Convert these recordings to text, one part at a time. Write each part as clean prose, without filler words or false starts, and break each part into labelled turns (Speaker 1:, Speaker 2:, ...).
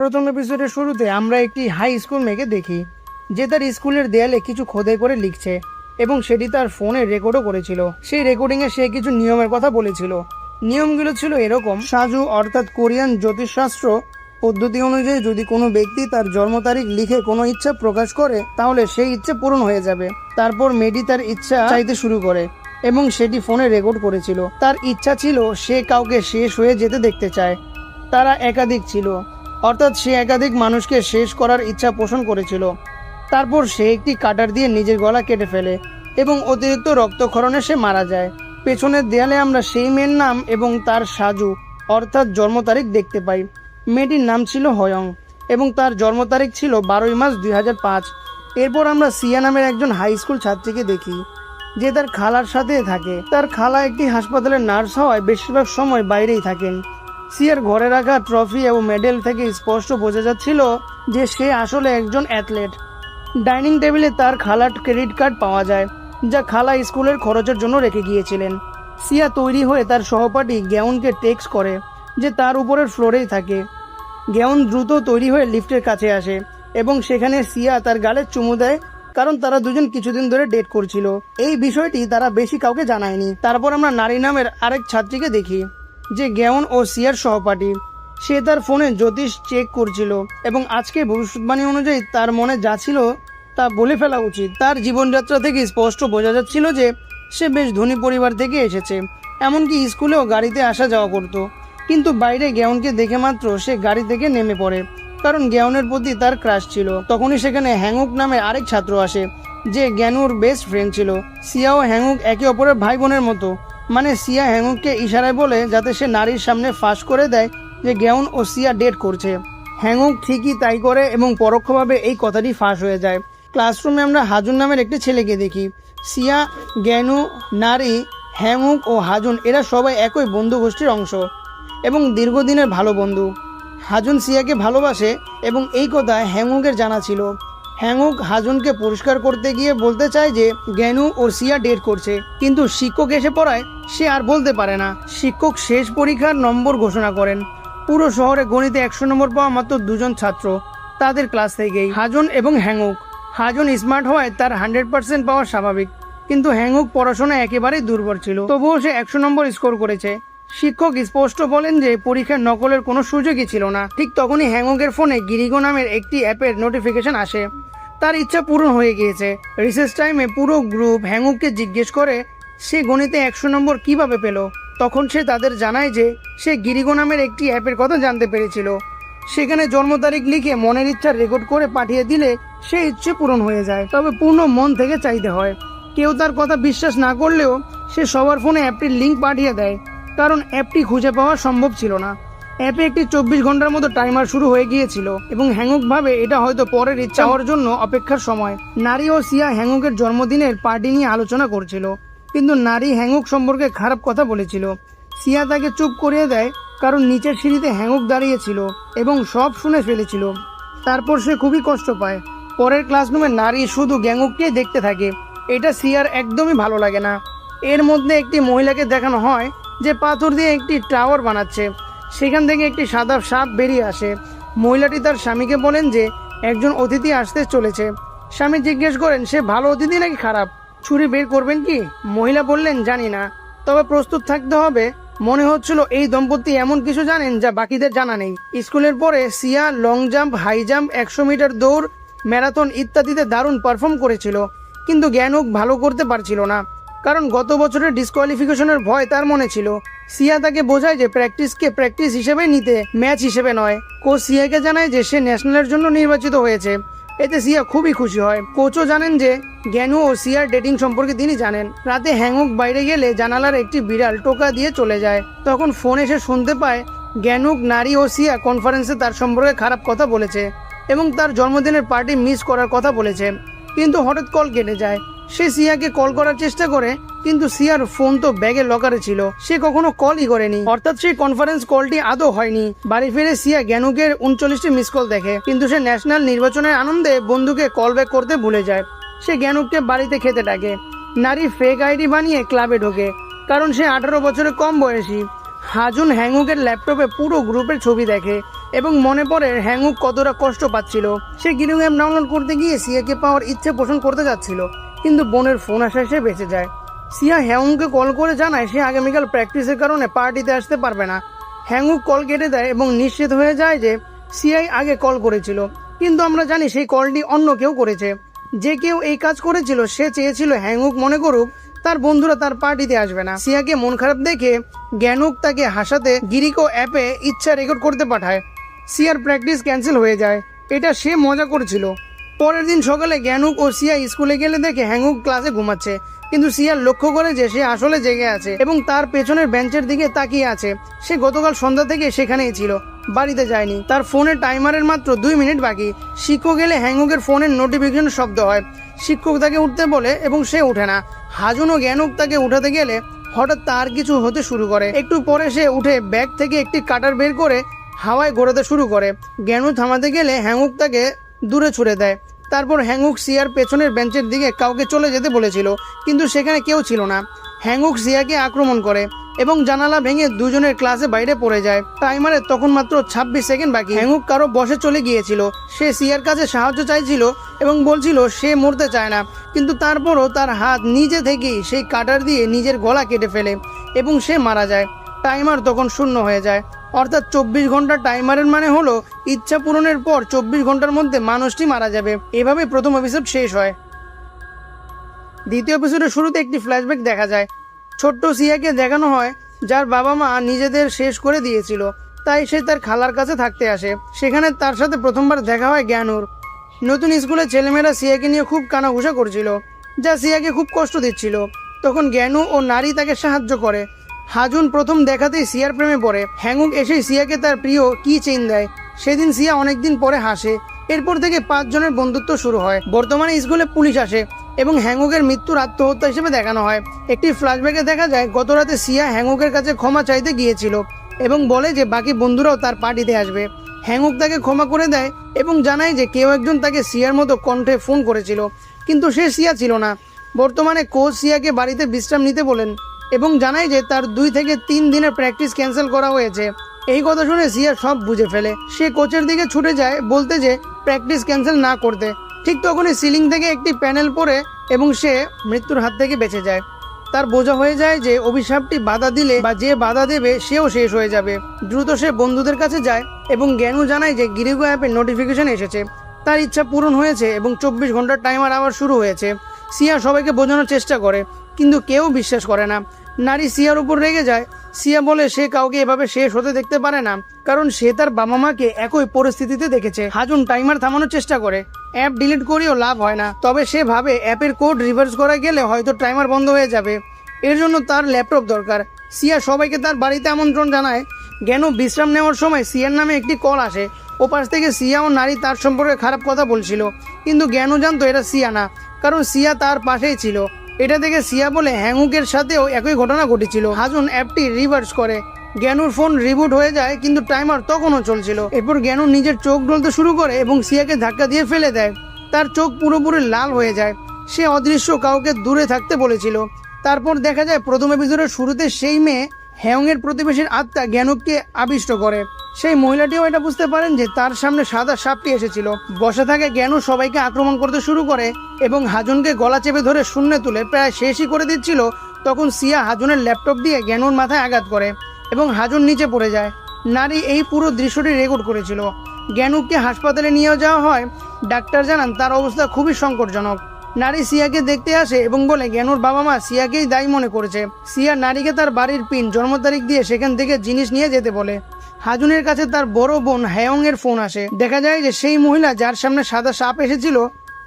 Speaker 1: প্রথম এপিসোডের শুরুতে আমরা একটি হাই স্কুল মেয়েকে দেখি যে তার স্কুলের দেয়ালে কিছু খোদাই করে লিখছে এবং সেটি তার ফোনে রেকর্ডও করেছিল। সেই রেকর্ডিংয়ে সে কিছু নিয়মের কথা বলেছিল। নিয়মগুলো ছিল এরকম: সাজু অর্থাৎ কোরিয়ান জ্যোতিষশাস্ত্র পদ্ধতি অনুযায়ী যদি কোনো ব্যক্তি তার জন্ম তারিখ লিখে কোনো ইচ্ছা প্রকাশ করে তাহলে সেই ইচ্ছা পূরণ হয়ে যাবে। তারপর মেয়েটি তার ইচ্ছা চাইতে শুরু করে এবং সেটি ফোনে রেকর্ড করেছিল। তার ইচ্ছা ছিল সে কাউকে শেষ হয়ে যেতে দেখতে চায়। তারা একাধিক ছিল, অর্থাৎ সে একাধিক মানুষকে শেষ করার ইচ্ছা পোষণ করেছিল। তারপর সে একটি কাটার দিয়ে নিজের গলা কেটে ফেলে এবং অতিরিক্ত রক্তক্ষরণে সে মারা যায়। পেছনের দেয়ালে আমরা সেই মেয়ের নাম এবং তার সাজু অর্থাৎ জন্ম তারিখ দেখতে পাই। মেয়েটির নাম ছিল হয়ং এবং তার জন্ম তারিখ ছিল 12 মার্চ 2005। এরপর আমরা সিয়া নামের একজন হাই স্কুল ছাত্রীকে দেখি যে তার খালার সাথে থাকে। তার খালা একটি হাসপাতালের নার্স হওয়ায় বেশিরভাগ সময় বাইরেই থাকেন। সিয়ার ঘরে রাখা ট্রফি এবং মেডেল থেকে স্পষ্ট বোঝা যাচ্ছিল যে সে আসলে একজন অ্যাথলেট। ডাইনিং টেবিলে তার খালার ক্রেডিট কার্ড পাওয়া যায় যা খালা স্কুলের খরচের জন্য রেখে গিয়েছিলেন। সিয়া তৈরি হয়ে তার সহপাঠী গ্যাউনকে টেক্সট করে যে তার উপরের ফ্লোরেই থাকে। গ্যাউন দ্রুত তৈরি হয়ে লিফটের কাছে আসে এবং সেখানে সিয়া তার গালে চুমু দেয়, কারণ তারা দুজন কিছুদিন ধরে ডেট করছিল। এই বিষয়টি তারা বেশি কাউকে জানায়নি। তারপর আমরা নারী নামের আরেক ছাত্রীকে দেখি যে গ্যাউন ও সিয়ার সহপাঠী। সে তার ফোনে জ্যোতিষ চেক করছিল এবং আজকে ভবিষ্যৎবাণী অনুযায়ী তার মনে যা ছিল তা বলে ফেলা উচিত। তার জীবনযাত্রা থেকে স্পষ্ট বোঝা যাচ্ছিল যে সে বেশ ধনী পরিবার থেকে এসেছে, এমনকি স্কুলেও গাড়িতে আসা যাওয়া করত। কিন্তু বাইরে গ্যাউনকে দেখে মাত্র সে গাড়ি থেকে নেমে পড়ে, কারণ গ্যাউনের প্রতি তার ক্রাশ ছিল। তখনই সেখানে হ্যাংউক নামে আরেক ছাত্র আসে যে গ্যানুর বেস্ট ফ্রেন্ড ছিল। সিয়া ও হ্যাংউক একে অপরের ভাই বোনের মতো, মানে সিয়া হ্যাংউককে ইশারায় বলে যাতে সে নারীর সামনে ফাঁস করে দেয় যে গ্যাউন ও সিয়া ডেট করছে। হ্যাংউক ঠিকই তাই করে এবং পরোক্ষভাবে এই কথাটি ফাঁস হয়ে যায়। ক্লাসরুমে আমরা হাজুন নামের একটি ছেলেকে দেখি। সিয়া, গ্যানু, নারী, হ্যাংউক ও হাজুন এরা সবাই একই বন্ধু গোষ্ঠীর অংশ এবং দীর্ঘদিনের ভালো বন্ধু। হাজুন সিয়াকে ভালোবাসে এবং এই কথা হ্যাংউকের জানা ছিল। হ্যাংউক হাজুনকে পরিষ্কার করতে গিয়ে বলতে চায় যে গ্যানু ও সিয়া ডেট করছে, কিন্তু শিক্ষক এসে পড়ায় সে আর বলতে পারে না। শিক্ষক শেষ পরীক্ষার নম্বর ঘোষণা করেন। পুরো শহরে গণিতে 100 নম্বর পাওয়া মাত্র 2 জন ছাত্র, তাদের ক্লাস থেকেই হাজুন এবং হ্যাংউক। হাজুন স্মার্ট হওয়ায় তার 100% পাওয়া স্বাভাবিক, কিন্তু হ্যাংউক পড়াশোনায় একেবারেই দুর্বল ছিল। তবুও সে 100 নম্বর স্কোর করেছে। শিক্ষক স্পষ্ট বলেন যে পরীক্ষার নকলের কোনো সুযোগই ছিল না। ঠিক তখনই হ্যাংউকের ফোনে গিরিগো নামের একটি অ্যাপের নোটিফিকেশন আসে। তার ইচ্ছা পূরণ হয়ে গিয়েছে। রিসেস টাইমে পুরো গ্রুপ হ্যাংউককে জিজ্ঞেস করে সে গণিতে 100 নম্বর কিভাবে পেল। তখন সে তাদের জানায় যে সে গিরিগো নামের একটি অ্যাপের কথা জানতে পেরেছিল। সেখানে জন্ম তারিখ লিখে মনের ইচ্ছা রেকর্ড করে পাঠিয়ে দিলে সে ইচ্ছে পূরণ হয়ে যায়, তবে পূর্ণ মন থেকে চাইতে হয়। কেউ তার কথা বিশ্বাস না করলেও সে সবার ফোনে অ্যাপটির লিঙ্ক পাঠিয়ে দেয়, কারণ অ্যাপটি খুঁজে পাওয়া সম্ভব ছিল না। অ্যাপে একটি 24 ঘন্টার মতো টাইমার শুরু হয়ে গিয়েছিল এবং হ্যাংউক ভাবে এটা হয়তো পরের ইচ্ছা হওয়ার জন্য অপেক্ষার সময়। নারী ও সিয়া হ্যাংউকের জন্মদিনের পার্টি নিয়ে আলোচনা করছিল, কিন্তু নারী হ্যাংউক সম্পর্কে খারাপ কথা বলেছিল। সিয়া তাকে চুপ করিয়ে দেয়, কারণ নিচের সিঁড়িতে হ্যাংউক দাঁড়িয়েছিল এবং সব শুনে ফেলেছিল। তারপর সে খুবই কষ্ট পায়। পরের ক্লাসরুমে নারী শুধু গ্যাংউককে দেখতে থাকে। এটা সিয়ার একদমই ভালো লাগে না। এর মধ্যে একটি মহিলাকে দেখানো হয় যে পাথর দিয়ে একটি টাওয়ার বানাচ্ছে। সেখান থেকে একটি সাদা সাপ বেরিয়ে আসে। মহিলাটি তার স্বামীকে বলেন যে একজন অতিথি আসতে চলেছে। স্বামী জিজ্ঞেস করেন সে ভালো অতিথি নাকি খারাপ, ছুরি বের করবেন কি? মহিলা বললেন জানি না, তবে প্রস্তুত থাকতে হবে। মনে হচ্ছিল এই দম্পতি এমন কিছু জানেন যা বাকিদের জানা নেই। স্কুলের পরে সিয়া long jump, high jump, 100 meter দৌড়, ম্যারাথন ইত্যাদিতে দারুণ পারফর্ম করেছিল, কিন্তু গ্যানুক ভালো করতে পারছিল না, কারণ গত বছরের ডিসকোয়ালিফিকেশনের ভয় তার মনে ছিল। সিয়া তাকে বোঝায় যে প্র্যাকটিসকে প্র্যাকটিস হিসেবে নিতে, ম্যাচ হিসেবে নয়। কোচ সিয়াকে জানায় যে সে ন্যাশনালের জন্য নির্বাচিত হয়েছে। এতে সিয়া খুবই খুশি হয়। কোচও জানেন যে গ্যানু ও সিয়ার ডেটিং সম্পর্কে তিনি জানেন। রাতে হ্যাংউক বাইরে গেলে জানালার একটি বিড়াল টোকা দিয়ে চলে যায়। তখন ফোন এসে শুনতে পায় গ্যানুক, নারী ও সিয়া কনফারেন্সে তার সম্পর্কে খারাপ কথা বলেছে এবং তার জন্মদিনের পার্টি মিস করার কথা বলেছে। কিন্তু হঠাৎ কল কেটে যায়। সে সিয়াকে কল করার চেষ্টা করে, কিন্তু সিয়ার ফোন তো ব্যাগের লকারে ছিল। সে কখনো কলই করেনি, অর্থাৎ সেই কনফারেন্স কলটি আদৌ হয়নি। বাড়ি ফিরে সিয়া গ্যানুকের 39টি মিস কল দেখে, কিন্তু সে ন্যাশনাল নির্বাচনের আনন্দে বন্ধুকে কল ব্যাক করতে ভুলে যায়। সে গ্যানুককে বাড়িতে খেতে ডাকে। নারী ফেক আইডি বানিয়ে ক্লাবে ঢোকে, কারণ সে 18 বছরের কম বয়সী। হাজুন হ্যাংউকের ল্যাপটপে পুরো গ্রুপের ছবি দেখে এবং মনে পড়ে হ্যাংউক কতটা কষ্ট পাচ্ছিল। সে গিরিং অ্যাপ ডাউনলোড করতে গিয়ে সিয়াকে পাওয়ার ইচ্ছে পোষণ করতে যাচ্ছিল, কিন্তু বোনের ফোন আসায় সে বেঁচে যায়। সিয়া হ্যাংউককে কল করে জানায় সে আগামীকাল প্র্যাকটিসের কারণে পার্টিতে আসতে পারবে না। হ্যাংউক কল কেটে দেয় এবং নিশ্চিত হয়ে যায় যে সিয়াই আগে কল করেছিল, কিন্তু আমরা জানি সেই কলটি অন্য কেউ করেছে। যে কেউ এই কাজ করেছিল সে চেয়েছিল হ্যাংউক মনে করুক তার বন্ধুরা তার পার্টিতে আসবে না। সিয়াকে মন খারাপ দেখে জ্ঞানুক তাকে হাসাতে গিরিকো অ্যাপে ইচ্ছা রেকর্ড করতে পাঠায়। সিয়ার প্র্যাকটিস ক্যান্সেল হয়ে যায়, এটা সে মজা করেছিল। পরের দিন সকালে জ্ঞানুক ও সিয়া স্কুলে গেলে দেখে হ্যাংউক ক্লাসে ঘুমাচ্ছে, কিন্তু সিয়ার লক্ষ্য করে যে সে আসলে জেগে আছে এবং তার পেছনের বেঞ্চের দিকে তাকিয়ে আছে। সে গতকাল সন্ধ্যা থেকে সেখানেই ছিল, বাড়িতে যায়নি। তার ফোনের টাইমারের মাত্র 2 মিনিট বাকি। শিক্ষক এলে হ্যাংউকের ফোনের নোটিফিকেশন শব্দ হয়। শিক্ষক তাকে উঠতে বলে এবং সে ওঠে না। হাজুন ও জ্ঞানুক তাকে উঠাতে গেলে হঠাৎ তার কিছু হতে শুরু করে। একটু পরে সে উঠে ব্যাগ থেকে একটি কাটার বের করে হাওয়ায় ঘোরাতে শুরু করে। জ্ঞানু থামাতে গেলে হ্যাংউক তাকে দূরে ছুড়ে দেয়। তারপর হ্যাংউক সিয়ার পেছনের বেঞ্চের দিকে কাউকে চলে যেতে বলেছিল, কিন্তু সেখানে কেউ ছিল না। হ্যাংউক সিয়াকে আক্রমণ করে এবং জানালা ভেঙে দুজনের ক্লাসে বাইরে পড়ে যায়। টাইমারে তখন মাত্র 26 সেকেন্ড বাকি। হ্যাংউক কারো বসে চলে গিয়েছিল। সে সিয়ার কাছে সাহায্য চাইছিল এবং বলছিল সে মরতে চায় না, কিন্তু তারপরও তার হাত নিজে থেকেই সেই কাটার দিয়ে নিজের গলা কেটে ফেলে এবং সে মারা যায়। টাইমার তখন শূন্য হয়ে যায়, অর্থাৎ 24 ঘন্টা টাইমারের মানে হলো ইচ্ছা পূরণের পর 24 ঘন্টার মধ্যে মানুষটি মারা যাবে। এভাবে প্রথম এপিসোড শেষ হয়। দ্বিতীয় এপিসোডের শুরুতে একটি ফ্ল্যাশব্যাক দেখা যায়। ছোট্ট সিয়াকে দেখানো হয় যার বাবা মা নিজেদের শেষ করে দিয়েছিল, তাই সে তার খালার কাছে থাকতে আসে। সেখানে তার সাথে প্রথমবার দেখা হয় জ্ঞানুর। নতুন স্কুলে ছেলেমেয়েরা সিয়াকে নিয়ে খুব কানাঘুষা করছিল, যা সিয়াকে খুব কষ্ট দিচ্ছিল। তখন জ্ঞানু ও নারী তাকে সাহায্য করে। হাজুন প্রথম দেখাতেই সিয়ার প্রেমে পড়ে। হ্যাংউক এসে সিয়াকে তার প্রিয় কি চেইন দেয়। সেদিন সিয়া অনেকদিন পরে হাসে। এরপর থেকে 5 জনের বন্ধুত্ব শুরু হয়। বর্তমানে স্কুলে পুলিশ আসে এবং হ্যাংউকের মৃত্যুর আত্মহত্যা হিসেবে দেখানো হয়। একটি ফ্ল্যাশব্যাকে দেখা যায় গত রাতে সিয়া হ্যাংউকের কাছে ক্ষমা চাইতে গিয়েছিল এবং বলে যে বাকি বন্ধুরাও তার পার্টিতে আসবে। হ্যাংউক তাকে ক্ষমা করে দেয় এবং জানায় যে কেউ একজন তাকে সিয়ার মতো কণ্ঠে ফোন করেছিল, কিন্তু সে সিয়া ছিল না। বর্তমানে কোচ সিয়াকে বাড়িতে বিশ্রাম নিতে বলেন এবং জানায় যে তার 2 থেকে 3 দিনের প্র্যাকটিস ক্যান্সেল করা হয়েছে। এই কথা শুনে সিয়া সব বুঝে ফেলে। সে কোচের দিকে ছুটে যায় বলতে যে প্র্যাকটিস ক্যান্সেল না করতে। ঠিক তখনই সিলিং থেকে একটি প্যানেল পড়ে এবং সে মৃত্যুর হাত থেকে বেঁচে যায়। তার বোঝা হয়ে যায় যে অভিশাপটি বাধা দিলে বা যে বাধা দেবে সেও শেষ হয়ে যাবে। দ্রুত সে বন্ধুদের কাছে যায় এবং জ্ঞানু জানায় যে গিরিগো অ্যাপের নোটিফিকেশন এসেছে, তার ইচ্ছা পূরণ হয়েছে এবং 24 ঘন্টার টাইমার আবার শুরু হয়েছে। সিয়া সবাইকে বোঝানোর চেষ্টা করে, কিন্তু কেউ বিশ্বাস করে না। নারী সিয়ার উপর রেগে যায়। সিয়া বলে সে কাউকে এভাবে শেষ হতে দেখতে পারে না, কারণ সে তার বাবা মাকে একই পরিস্থিতিতে দেখেছে। হাজুন টাইমার থামানোর চেষ্টা করে, অ্যাপ ডিলিট করেও লাভ হয় না। তবে সে ভাবে অ্যাপের কোড রিভার্স করা গেলে হয়তো টাইমার বন্ধ হয়ে যাবে। এর জন্য তার ল্যাপটপ দরকার। সিয়া সবাইকে তার বাড়িতে আমন্ত্রণ জানায়। জ্ঞানু বিশ্রাম নেওয়ার সময় সিয়ার নামে একটি কল আসে। ওপাশ থেকে সিয়া ও নারী তার সম্পর্কে খারাপ কথা বলছিল, কিন্তু জ্ঞানু জানতো এটা সিয়া না, কারণ সিয়া তার পাশেই ছিল। এটা দেখে সিয়া বলে হ্যাংউকের সাথেও একই ঘটনা ঘটেছিল। হাজুন অ্যাপটি রিভার্স করে। জ্ঞানুর ফোন রিবুট হয়ে যায়, কিন্তু টাইমার তখনও চলছিল। এরপর জ্ঞানু নিজের চোখ ঢলতে শুরু করে এবং সিয়াকে ধাক্কা দিয়ে ফেলে দেয়। তার চোখ পুরোপুরি লাল হয়ে যায়। সে অদৃশ্য কাউকে দূরে থাকতে বলেছিল। তারপর দেখা যায় প্রথম এপিসোডের শুরুতে সেই মেয়ে হ্যাংয়ের প্রতিবেশীর আত্মা জ্ঞানুককে আবিষ্ট করে। সেই মহিলাটিও এটা বুঝতে পারেন যে তার সামনে সাদা সাপটি এসেছিল। বসে থাকে জ্ঞানু সবাইকে আক্রমণ করতে শুরু করে এবং হাজুনকে গলা চেপে ধরে শূন্যে তুলে প্রায় শেষই করে দিচ্ছিল। তখন সিয়া হাজুনের ল্যাপটপ দিয়ে জ্ঞানুর মাথায় আঘাত করে এবং হাজুন নিচে পড়ে যায়। নারী এই পুরো দৃশ্যটি রেকর্ড করেছিল। জ্ঞানুককে হাসপাতালে নিয়ে যাওয়া হয়। ডাক্তার জানান তার অবস্থা খুবই সংকটজনক। নারী সিয়াকে দেখতে আসে এবং বলে জ্ঞানুর বাবা মা সিয়াকেই দায়ী মনে করেছে। সিয়া নারীকে তার বাড়ির পিন, জন্ম তারিখ দিয়ে সেখান থেকে জিনিস নিয়ে যেতে বলে। হাজুনের কাছে তার বড় বোন হ্যায়ং এর ফোন আসে। দেখা যায় যে সেই মহিলা যার সামনে সাদা সাপ এসেছিল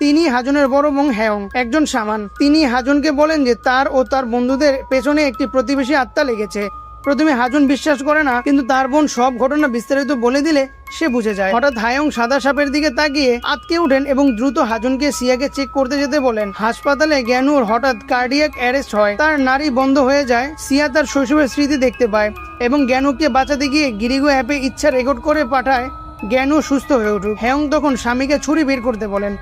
Speaker 1: তিনি হাজুনের বড় বোন হ্যায়ং, একজন শামান। তিনি হাজুনকে বলেন যে তার ও তার বন্ধুদের পেছনে একটি প্রতিবেশী আত্মা লেগেছে। প্রথমে হাজুন বিশ্বাস করে না, কিন্তু তার বোন সব ঘটনা বিস্তারিত বলে দিলে সে বুঝে যায়। হঠাৎ হায়ং সাদা সাপের দিকে তাকিয়ে আটকে ওঠেন এবং দ্রুত হাজুনকে সিয়াকে চেক করতে যেতে বলেন। হাসপাতালে জ্ঞানুর হঠাৎ কার্ডিয়াক অ্যারেস্ট হয়। তার নাড়ি বন্ধ হয়ে যায়। সিয়া তার শৈশবের স্মৃতি দেখতে পায় এবং জ্ঞানুকে বাঁচাতে গিয়ে গিরিগো অ্যাপে ইচ্ছা রেকর্ড করে পাঠায় জ্ঞানু সুস্থ হয়ে উঠুক। হ্যায়ং তখন স্বামীকে ছুরি বের করতে বলেন।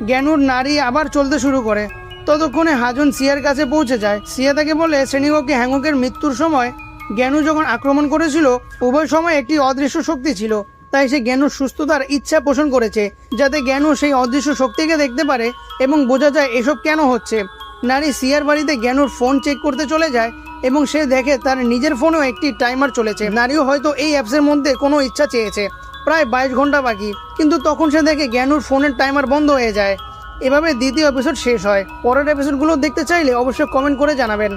Speaker 1: জ্ঞানুর নাড়ি আবার চলতে শুরু করে। ততক্ষণে হাজুন সিয়ার কাছে পৌঁছে যায়। সিয়া তাকে বলে শ্রেণীকক্ষে হ্যাংকের মৃত্যুর সময় জ্ঞানু যখন আক্রমণ করেছিল উভয় সময় একটি অদৃশ্য শক্তি ছিল, তাই সে জ্ঞানুর সুস্থতার ইচ্ছা পোষণ করেছে, যাতে জ্ঞানু সেই অদৃশ্য শক্তিকে দেখতে পারে এবং বোঝা যায় এসব কেন হচ্ছে। নারী সিয়ার বাড়িতে জ্ঞানুর ফোন চেক করতে চলে যায় এবং সে দেখে তার নিজের ফোনেও একটি টাইমার চলেছে। নারীও হয়তো এই অ্যাপসের মধ্যে কোনো ইচ্ছা চেয়েছে, প্রায় 22 ঘন্টা বাকি, কিন্তু তখন সে দেখে জ্ঞানুর ফোনের টাইমার বন্ধ হয়ে যায়। এভাবে দ্বিতীয় এপিসোড শেষ হয়। পরের এপিসোডগুলো দেখতে চাইলে অবশ্যই কমেন্ট করে জানাবেন।